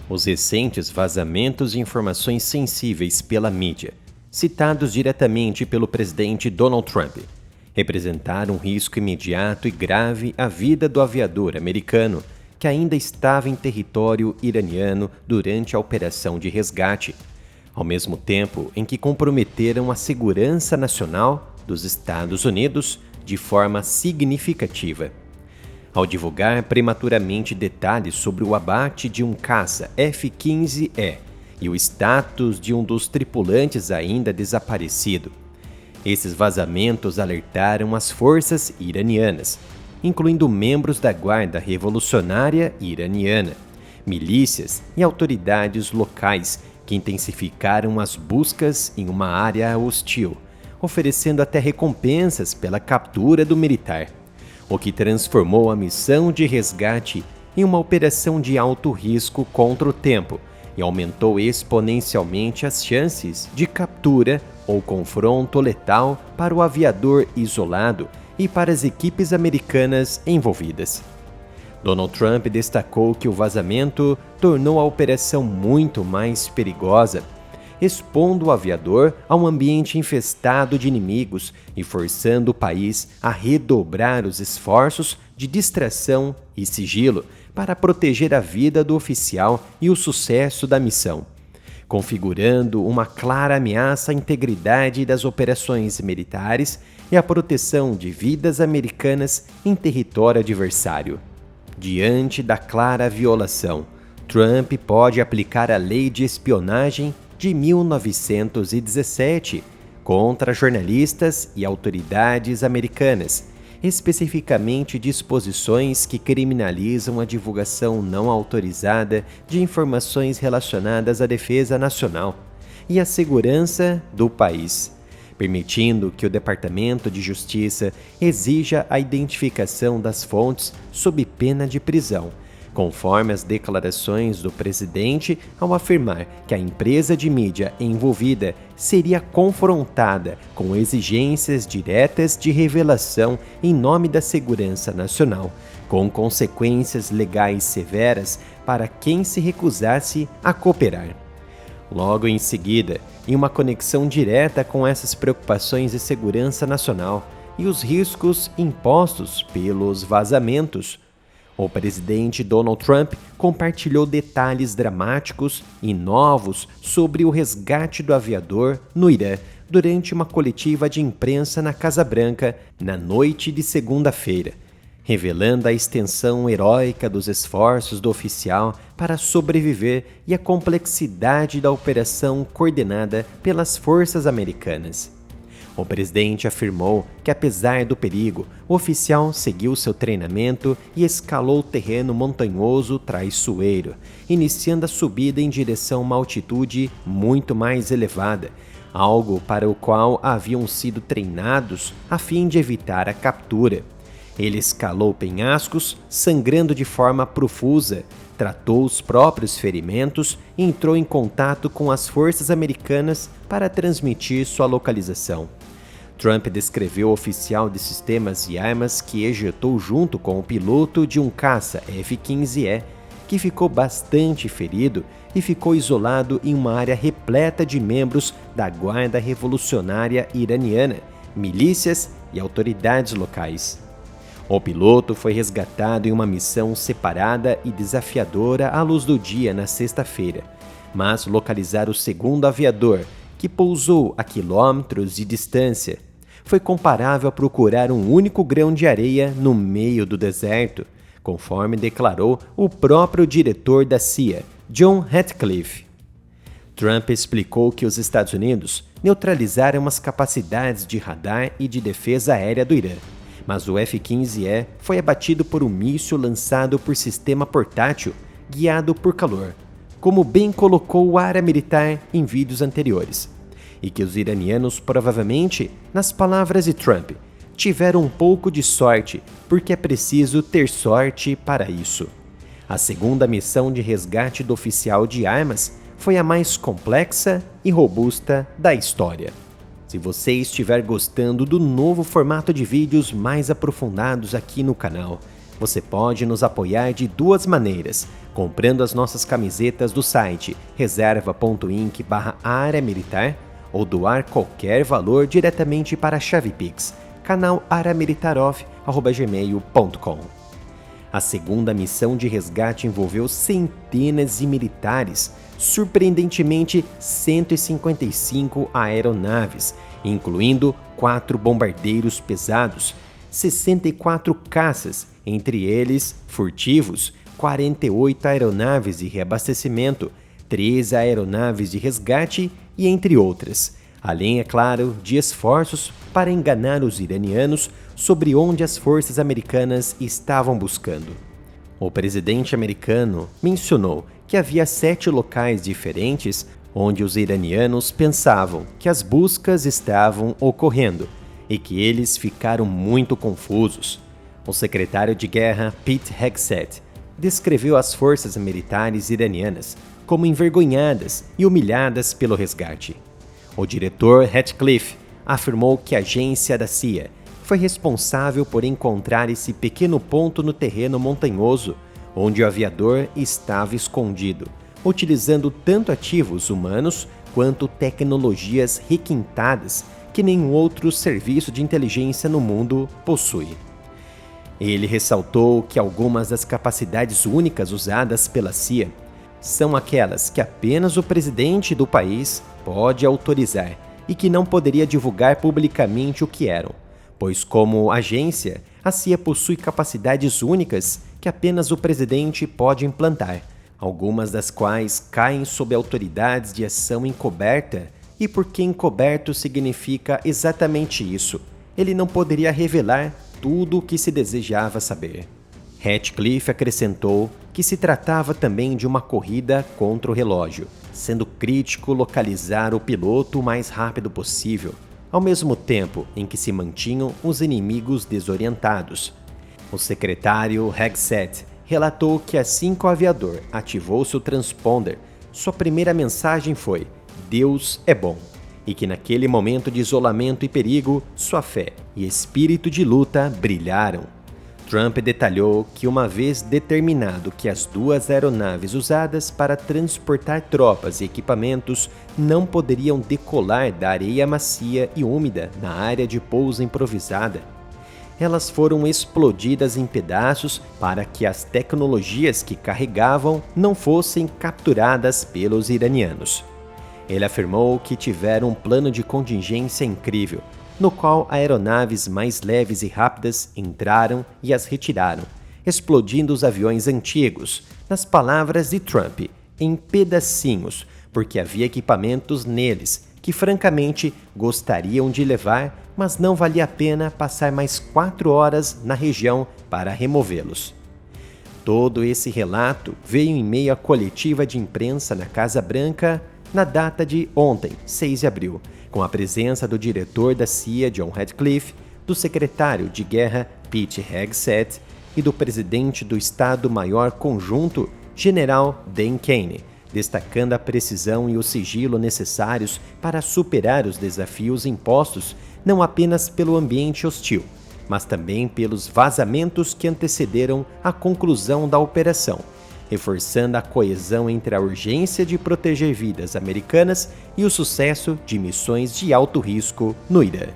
Os recentes vazamentos de informações sensíveis pela mídia, citados diretamente pelo presidente Donald Trump, representaram um risco imediato e grave à vida do aviador americano que ainda estava em território iraniano durante a operação de resgate, ao mesmo tempo em que comprometeram a segurança nacional dos Estados Unidos de forma significativa. Ao divulgar prematuramente detalhes sobre o abate de um caça F-15E e o status de um dos tripulantes ainda desaparecido, esses vazamentos alertaram as forças iranianas, incluindo membros da Guarda Revolucionária Iraniana, milícias e autoridades locais que intensificaram as buscas em uma área hostil, oferecendo até recompensas pela captura do militar, o que transformou a missão de resgate em uma operação de alto risco contra o tempo e aumentou exponencialmente as chances de captura ou confronto letal para o aviador isolado e para as equipes americanas envolvidas. Donald Trump destacou que o vazamento tornou a operação muito mais perigosa, expondo o aviador a um ambiente infestado de inimigos e forçando o país a redobrar os esforços de distração e sigilo para proteger a vida do oficial e o sucesso da missão, configurando uma clara ameaça à integridade das operações militares e à proteção de vidas americanas em território adversário. Diante da clara violação, Trump pode aplicar a Lei de Espionagem de 1917 contra jornalistas e autoridades americanas, especificamente disposições que criminalizam a divulgação não autorizada de informações relacionadas à defesa nacional e à segurança do país, permitindo que o Departamento de Justiça exija a identificação das fontes sob pena de prisão, conforme as declarações do presidente ao afirmar que a empresa de mídia envolvida seria confrontada com exigências diretas de revelação em nome da segurança nacional, com consequências legais severas para quem se recusasse a cooperar. Logo em seguida, em uma conexão direta com essas preocupações de segurança nacional e os riscos impostos pelos vazamentos, o presidente Donald Trump compartilhou detalhes dramáticos e novos sobre o resgate do aviador no Irã durante uma coletiva de imprensa na Casa Branca na noite de segunda-feira, revelando a extensão heróica dos esforços do oficial para sobreviver e a complexidade da operação coordenada pelas forças americanas. O presidente afirmou que, apesar do perigo, o oficial seguiu seu treinamento e escalou o terreno montanhoso traiçoeiro, iniciando a subida em direção a uma altitude muito mais elevada, algo para o qual haviam sido treinados a fim de evitar a captura. Ele escalou penhascos, sangrando de forma profusa, tratou os próprios ferimentos e entrou em contato com as forças americanas para transmitir sua localização. Trump descreveu o oficial de sistemas e armas que ejetou junto com o piloto de um caça F-15E, que ficou bastante ferido e ficou isolado em uma área repleta de membros da Guarda Revolucionária Iraniana, milícias e autoridades locais. O piloto foi resgatado em uma missão separada e desafiadora à luz do dia na sexta-feira, mas localizar o segundo aviador, que pousou a quilômetros de distância, foi comparável a procurar um único grão de areia no meio do deserto, conforme declarou o próprio diretor da CIA, John Ratcliffe. Trump explicou que os Estados Unidos neutralizaram as capacidades de radar e de defesa aérea do Irã, mas o F-15E foi abatido por um míssil lançado por sistema portátil guiado por calor, como bem colocou o área militar em vídeos anteriores, e que os iranianos provavelmente, nas palavras de Trump, tiveram um pouco de sorte, porque é preciso ter sorte para isso. A segunda missão de resgate do oficial de armas foi a mais complexa e robusta da história. Se você estiver gostando do novo formato de vídeos mais aprofundados aqui no canal, você pode nos apoiar de duas maneiras, comprando as nossas camisetas do site reserva.inc/área militar ou doar qualquer valor diretamente para a chave Pix, canal aramilitaroff@gmail.com. A segunda missão de resgate envolveu centenas de militares, surpreendentemente 155 aeronaves, incluindo 4 bombardeiros pesados, 64 caças, entre eles furtivos, 48 aeronaves de reabastecimento, 13 aeronaves de resgate e entre outras. Além, é claro, de esforços para enganar os iranianos sobre onde as forças americanas estavam buscando. O presidente americano mencionou que havia 7 locais diferentes onde os iranianos pensavam que as buscas estavam ocorrendo e que eles ficaram muito confusos. O secretário de guerra Pete Hegseth descreveu as forças militares iranianas como envergonhadas e humilhadas pelo resgate. O diretor Ratcliffe afirmou que a agência da CIA foi responsável por encontrar esse pequeno ponto no terreno montanhoso onde o aviador estava escondido, utilizando tanto ativos humanos quanto tecnologias requintadas que nenhum outro serviço de inteligência no mundo possui. Ele ressaltou que algumas das capacidades únicas usadas pela CIA são aquelas que apenas o presidente do país pode autorizar e que não poderia divulgar publicamente o que eram, pois como agência, a CIA possui capacidades únicas que apenas o presidente pode implantar, algumas das quais caem sob autoridades de ação encoberta, e porque encoberto significa exatamente isso, ele não poderia revelar tudo o que se desejava saber. Ratcliffe acrescentou que se tratava também de uma corrida contra o relógio, sendo crítico localizar o piloto o mais rápido possível, ao mesmo tempo em que se mantinham os inimigos desorientados. O secretário Hegseth relatou que assim que o aviador ativou seu transponder, sua primeira mensagem foi "Deus é bom", e que naquele momento de isolamento e perigo, sua fé e espírito de luta brilharam. Trump detalhou que uma vez determinado que as 2 aeronaves usadas para transportar tropas e equipamentos não poderiam decolar da areia macia e úmida na área de pouso improvisada, elas foram explodidas em pedaços para que as tecnologias que carregavam não fossem capturadas pelos iranianos. Ele afirmou que tiveram um plano de contingência incrível, no qual aeronaves mais leves e rápidas entraram e as retiraram, explodindo os aviões antigos, nas palavras de Trump, em pedacinhos, porque havia equipamentos neles que francamente gostariam de levar, mas não valia a pena passar mais 4 horas na região para removê-los. Todo esse relato veio em meio à coletiva de imprensa na Casa Branca na data de ontem, 6 de abril, com a presença do diretor da CIA, John Ratcliffe, do secretário de guerra, Pete Hegseth, e do presidente do Estado-Maior Conjunto, General Dan Kane, destacando a precisão e o sigilo necessários para superar os desafios impostos não apenas pelo ambiente hostil, mas também pelos vazamentos que antecederam a conclusão da operação, reforçando a coesão entre a urgência de proteger vidas americanas e o sucesso de missões de alto risco no Irã.